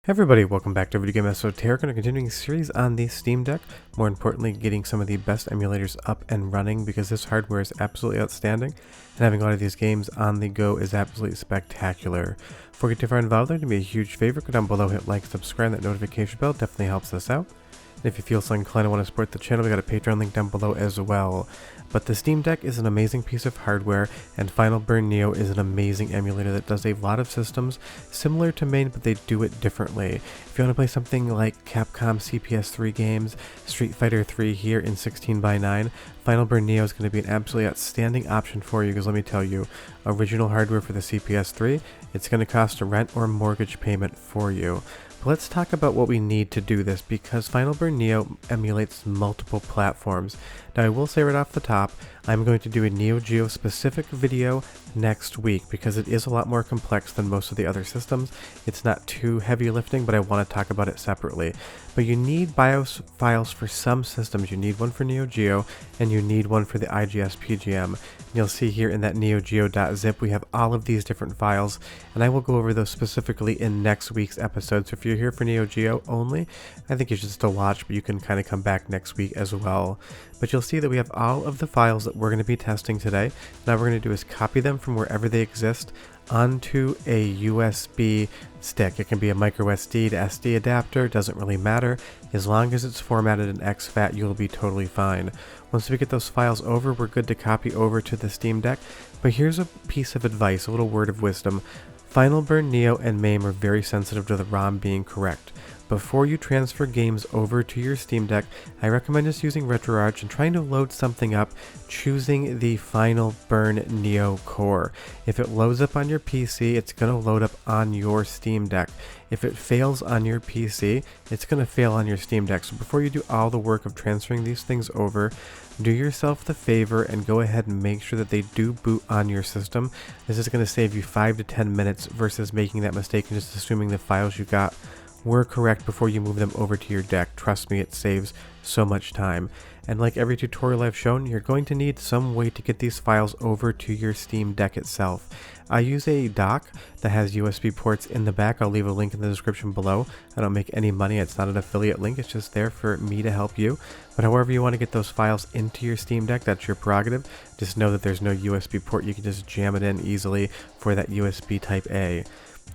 Hey everybody, welcome back to Video Game Esoteric and a continuing series on the Steam Deck. More importantly, getting some of the best emulators up and running because this hardware is absolutely outstanding and having a lot of these games on the go is absolutely spectacular. Before we get too far involved, do me a huge favor, go down below, hit like, subscribe, that notification bell definitely helps us out. And if you feel so inclined to want to support the channel, we got a Patreon link down below as well. But the Steam Deck is an amazing piece of hardware, and Final Burn Neo is an amazing emulator that does a lot of systems similar to MAME, but they do it differently. If you want to play something like Capcom CPS 3 games, Street Fighter 3 here in 16:9, Final Burn Neo is going to be an absolutely outstanding option for you because let me tell you, original hardware for the CPS 3, it's going to cost a rent or mortgage payment for you. Let's talk about what we need to do this because Final Burn Neo emulates multiple platforms. Now I will say right off the top, I'm going to do a Neo Geo specific video next week because it is a lot more complex than most of the other systems. It's not too heavy lifting, but I want to talk about it separately. But you need BIOS files for some systems. You need one for Neo Geo and you need one for the IGS PGM. You'll see here in that neogeo.zip we have all of these different files, and I will go over those specifically in next week's episode. So if you're here for Neo Geo only, I think you should still watch, but you can kind of come back next week as well. But you'll see that we have all of the files that we're going to be testing today. Now what we're going to do is copy them from wherever they exist onto a USB stick. It can be a micro SD to SD adapter, doesn't really matter. As long as it's formatted in exFAT, you'll be totally fine. Once we get those files over, we're good to copy over to the Steam Deck. But here's a piece of advice, a little word of wisdom. Final Burn Neo and MAME are very sensitive to the ROM being correct. Before you transfer games over to your Steam Deck, I recommend just using RetroArch and trying to load something up, choosing the Final Burn Neo core. If it loads up on your PC, it's going to load up on your Steam Deck. If it fails on your PC, it's going to fail on your Steam Deck. So before you do all the work of transferring these things over, do yourself the favor and go ahead and make sure that they do boot on your system. This is going to save you 5 to 10 minutes versus making that mistake and just assuming the files you got were correct before you move them over to your deck. Trust me, it saves so much time. And like every tutorial I've shown, you're going to need some way to get these files over to your Steam Deck itself. I use a dock that has USB ports in the back. I'll leave a link in the description below. I don't make any money. It's not an affiliate link. It's just there for me to help you. But however you want to get those files into your Steam Deck, that's your prerogative. Just know that there's no USB port. You can just jam it in easily for that USB Type A.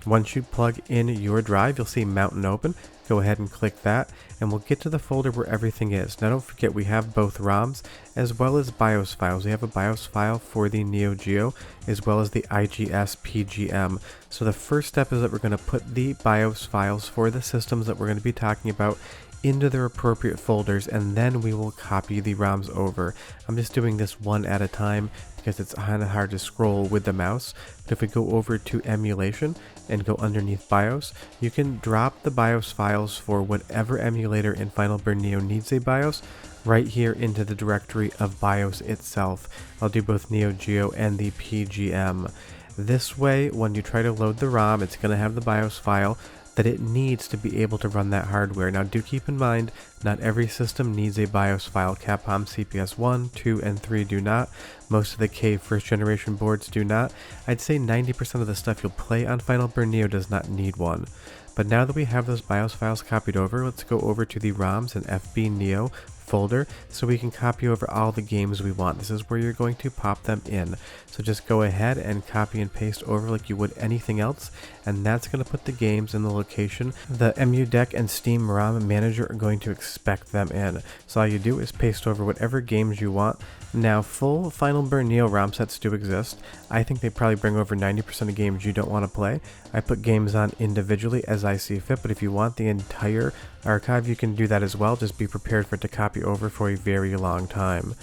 Once you plug in your drive, you'll see Mount and Open. Go ahead and click that, and we'll get to the folder where everything is. Now don't forget, we have both ROMs as well as BIOS files. We have a BIOS file for the Neo Geo as well as the IGS PGM. So the first step is that we're going to put the BIOS files for the systems that we're going to be talking about into their appropriate folders, and then we will copy the ROMs over. I'm just doing this one at a time because it's kind of hard to scroll with the mouse. But if we go over to Emulation and go underneath BIOS, you can drop the BIOS files for whatever emulator in Final Burn Neo needs a BIOS right here into the directory of BIOS itself. I'll do both Neo Geo and the PGM. This way, when you try to load the ROM, it's going to have the BIOS file that it needs to be able to run that hardware. Now do keep in mind, not every system needs a BIOS file. Capcom CPS 1, 2, and 3 do not. Most of the K first generation boards do not. I'd say 90% of the stuff you'll play on Final Burn Neo does not need one. But now that we have those BIOS files copied over, let's go over to the ROMs and FB Neo folder so we can copy over all the games we want. This is where you're going to pop them in. So just go ahead and copy and paste over like you would anything else, and that's going to put the games in the location the EmuDeck and Steam ROM Manager are going to expect them in. So all you do is paste over whatever games you want. Now full Final Burn Neo ROM sets do exist. I think they probably bring over 90% of games you don't want to play. I put games on individually as I see fit, but if you want the entire archive, you can do that as well. Just be prepared for it to copy over for a very long time.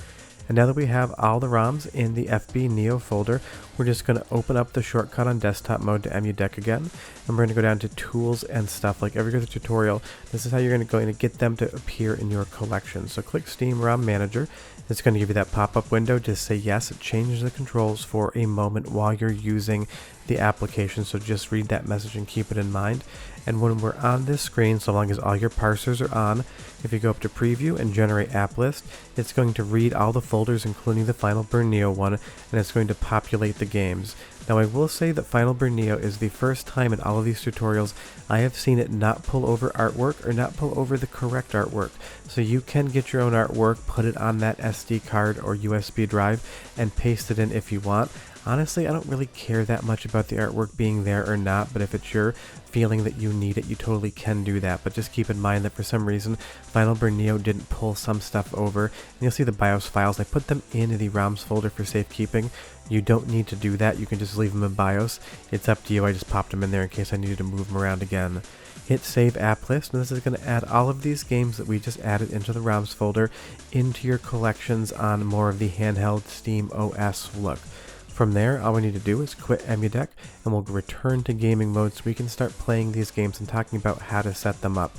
And now that we have all the ROMs in the FB Neo folder, we're just going to open up the shortcut on desktop mode to EmuDeck again, and we're going to go down to tools and stuff. Like every other tutorial, this is how you're going to get them to appear in your collection. So click Steam ROM Manager. It's going to give you that pop-up window. Just say yes, change the controls for a moment while you're using the application, so just read that message and keep it in mind. And when we're on this screen, so long as all your parsers are on, if you go up to preview and generate app list, it's going to read all the folders including the Final Burn Neo one, and it's going to populate the games. Now I will say that Final Burn Neo is the first time in all of these tutorials I have seen it not pull over artwork or not pull over the correct artwork. So you can get your own artwork, put it on that SD card or USB drive, and paste it in if you want. Honestly, I don't really care that much about the artwork being there or not, but if it's your feeling that you need it, you totally can do that. But just keep in mind that for some reason, Final Burn Neo didn't pull some stuff over. And you'll see the BIOS files, I put them in the ROMs folder for safekeeping. You don't need to do that, you can just leave them in BIOS. It's up to you, I just popped them in there in case I needed to move them around again. Hit save app list, and this is going to add all of these games that we just added into the ROMs folder into your collections on more of the handheld Steam OS look. From there, all we need to do is quit EmuDeck, and we'll return to gaming mode so we can start playing these games and talking about how to set them up.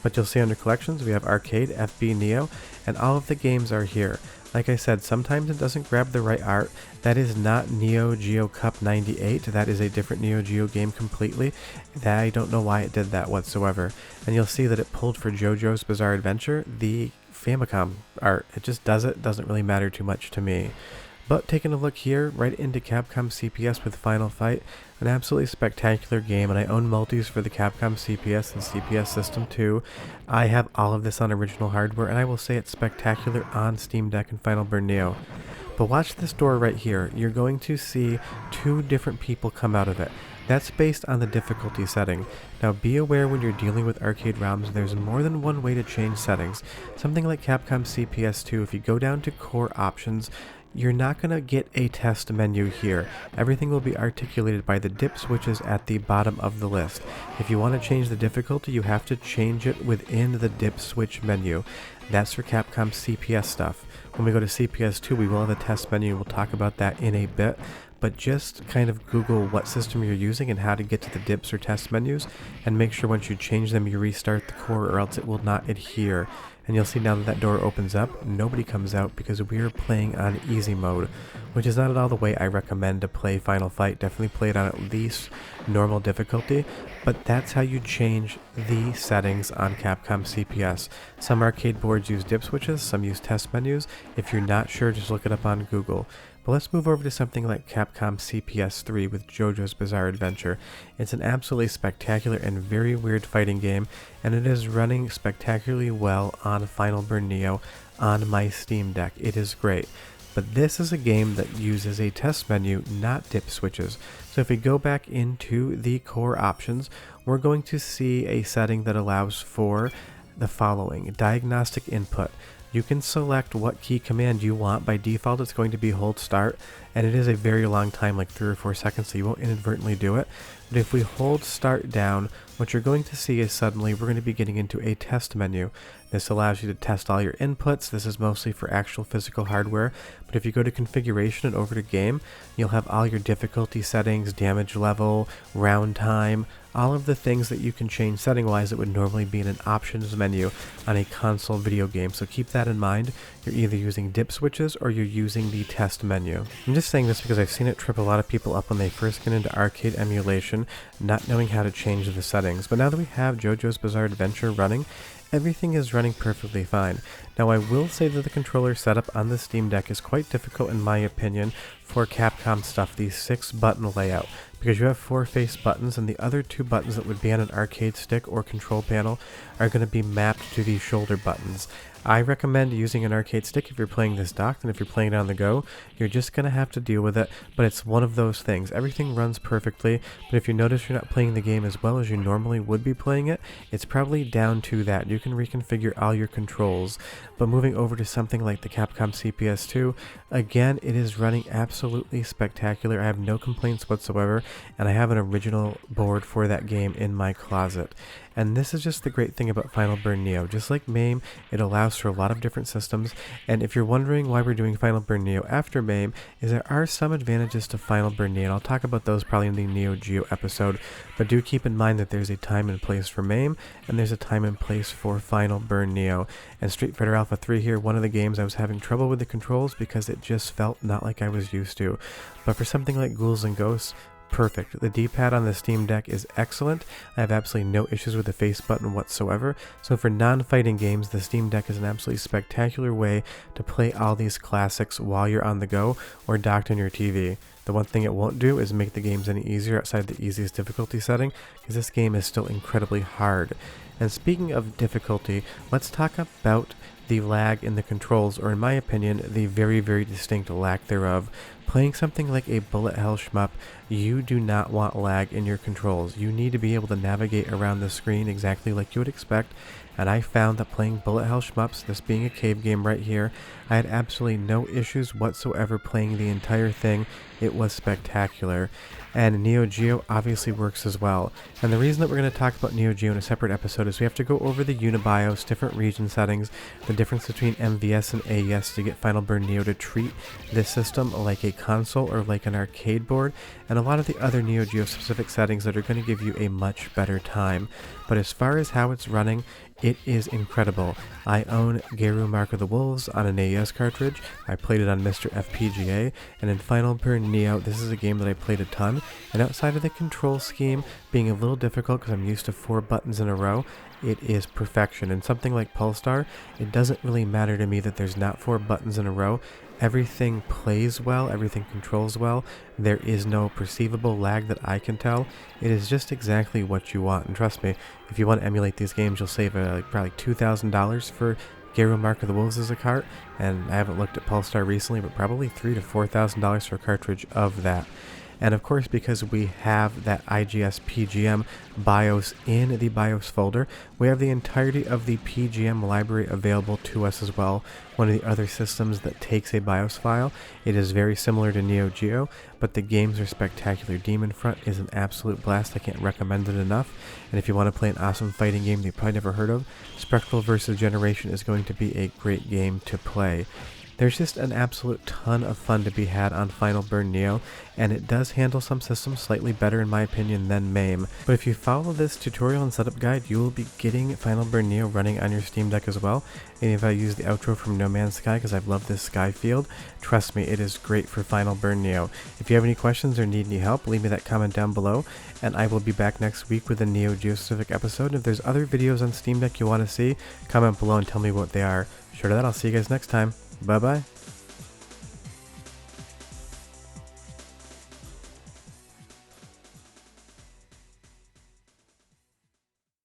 But you'll see under collections, we have Arcade, FB, Neo, and all of the games are here. Like I said, sometimes it doesn't grab the right art. That is not Neo Geo Cup 98, that is a different Neo Geo game completely. I don't know why it did that whatsoever. And you'll see that it pulled for JoJo's Bizarre Adventure, the Famicom art. It just does it, doesn't really matter too much to me. But taking a look here, right into Capcom CPS with Final Fight, an absolutely spectacular game, and I own multis for the Capcom CPS and CPS System 2. I have all of this on original hardware, and I will say it's spectacular on Steam Deck and Final Burn Neo. But watch this door right here. You're going to see two different people come out of it. That's based on the difficulty setting. Now be aware when you're dealing with arcade ROMs, there's more than one way to change settings. Something like Capcom CPS 2, if you go down to core options, you're not going to get a test menu here. Everything will be articulated by the dip switches at the bottom of the list. If you want to change the difficulty, you have to change it within the dip switch menu. That's for Capcom CPS stuff. When we go to CPS 2, we will have a test menu. We'll talk about that in a bit. But just kind of Google what system you're using and how to get to the dips or test menus, and make sure once you change them you restart the core, or else it will not adhere. And you'll see now that that door opens up, nobody comes out because we are playing on easy mode, which is not at all the way I recommend to play Final Fight. Definitely play it on at least normal difficulty, but that's how you change the settings on Capcom CPS. Some arcade boards use dip switches, some use test menus. If you're not sure, just look it up on Google. But let's move over to something like Capcom CPS 3 with JoJo's Bizarre Adventure. It's an absolutely spectacular and very weird fighting game, and it is running spectacularly well on Final Burn Neo on my Steam Deck. It is great. But this is a game that uses a test menu, not dip switches. So if we go back into the core options, we're going to see a setting that allows for the following: diagnostic input. You can select what key command you want. By default, it's going to be hold start, and it is a very long time, like 3 or 4 seconds, so you won't inadvertently do it. But if we hold start down, what you're going to see is suddenly we're going to be getting into a test menu. This allows you to test all your inputs. This is mostly for actual physical hardware, but if you go to configuration and over to game, you'll have all your difficulty settings, damage level, round time, all of the things that you can change setting-wise that would normally be in an options menu on a console video game. So keep that in mind. You're either using dip switches or you're using the test menu. I'm just saying this because I've seen it trip a lot of people up when they first get into arcade emulation, not knowing how to change the settings. But now that we have JoJo's Bizarre Adventure running, everything is running perfectly fine. Now I will say that the controller setup on the Steam Deck is quite difficult in my opinion for Capcom stuff, the 6-button layout, because you have 4 face buttons and the other 2 buttons that would be on an arcade stick or control panel are going to be mapped to these shoulder buttons. I recommend using an arcade stick if you're playing this docked, and if you're playing it on the go, you're just going to have to deal with it, but it's one of those things. Everything runs perfectly, but if you notice you're not playing the game as well as you normally would be playing it, it's probably down to that. You can reconfigure all your controls. But moving over to something like the Capcom CPS 2, again, it is running absolutely spectacular. I have no complaints whatsoever, and I have an original board for that game in my closet. And this is just the great thing about Final Burn Neo. Just like MAME, it allows for a lot of different systems, and if you're wondering why we're doing Final Burn Neo after MAME, is there are some advantages to Final Burn Neo, and I'll talk about those probably in the Neo Geo episode, but do keep in mind that there's a time and place for MAME, and there's a time and place for Final Burn Neo. And Street Fighter Alpha 3 here, one of the games I was having trouble with the controls because it just felt not like I was used to. But for something like Ghouls and Ghosts, perfect. The D-pad on the Steam Deck is excellent. I have absolutely no issues with the face button whatsoever. So for non-fighting games, the Steam Deck is an absolutely spectacular way to play all these classics while you're on the go or docked on your TV. The one thing it won't do is make the games any easier outside the easiest difficulty setting, because this game is still incredibly hard. And speaking of difficulty, let's talk about the lag in the controls, or in my opinion, the very, very distinct lack thereof. Playing something like a bullet hell shmup, you do not want lag in your controls. You need to be able to navigate around the screen exactly like you would expect, and I found that playing bullet hell shmups, this being a cave game right here, I had absolutely no issues whatsoever playing the entire thing. It was spectacular. And Neo Geo obviously works as well. And the reason that we're going to talk about Neo Geo in a separate episode is we have to go over the Unibios, different region settings, the difference between MVS and AES to get Final Burn Neo to treat this system like a console or like an arcade board, and a lot of the other Neo Geo specific settings that are going to give you a much better time. But as far as how it's running, it is incredible. I own Geru Mark of the Wolves on an AES cartridge. I played it on Mr. FPGA, and in Final Burn Neo, this is a game that I played a ton, and outside of the control scheme being a little difficult because I'm used to 4 buttons in a row, it is perfection. And something like Pulsar, it doesn't really matter to me that there's not 4 buttons in a row. Everything plays well, everything controls well, there is no perceivable lag that I can tell. It is just exactly what you want, and trust me, if you want to emulate these games, you'll save probably $2,000 for Geru Mark of the Wolves as a cart, and I haven't looked at Pulsar recently, but probably $3,000 to $4,000 for a cartridge of that. And of course, because we have that IGS PGM BIOS in the BIOS folder, we have the entirety of the PGM library available to us as well. One of the other systems that takes a BIOS file. It is very similar to Neo Geo, but the games are spectacular. Demon Front is an absolute blast. I can't recommend it enough. And if you want to play an awesome fighting game that you've probably never heard of, Spectral vs. Generation is going to be a great game to play. There's just an absolute ton of fun to be had on Final Burn Neo, and it does handle some systems slightly better in my opinion than MAME. But if you follow this tutorial and setup guide, you will be getting Final Burn Neo running on your Steam Deck as well. And if I use the outro from No Man's Sky because I've loved this sky field, trust me, it is great for Final Burn Neo. If you have any questions or need any help, leave me that comment down below, and I will be back next week with a Neo Geo specific episode. And if there's other videos on Steam Deck you want to see, comment below and tell me what they are. Sure to that, I'll see you guys next time. Bye bye.